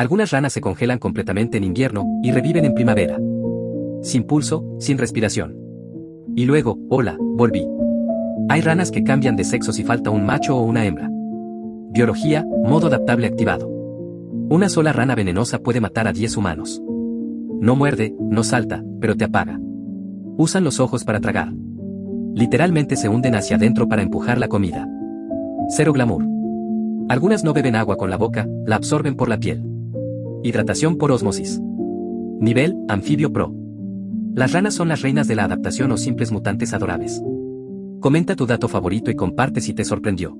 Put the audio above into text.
Algunas ranas se congelan completamente en invierno y reviven en primavera. Sin pulso, sin respiración. Y luego, hola, volví. Hay ranas que cambian de sexo si falta un macho o una hembra. Biología, modo adaptable activado. Una sola rana venenosa puede matar a 10 humanos. No muerde, no salta, pero te apaga. Usan los ojos para tragar. Literalmente se hunden hacia adentro para empujar la comida. Cero glamour. Algunas no beben agua con la boca, la absorben por la piel. Hidratación por ósmosis. Nivel, Anfibio Pro. Las ranas son las reinas de la adaptación o simples mutantes adorables. Comenta tu dato favorito y comparte si te sorprendió.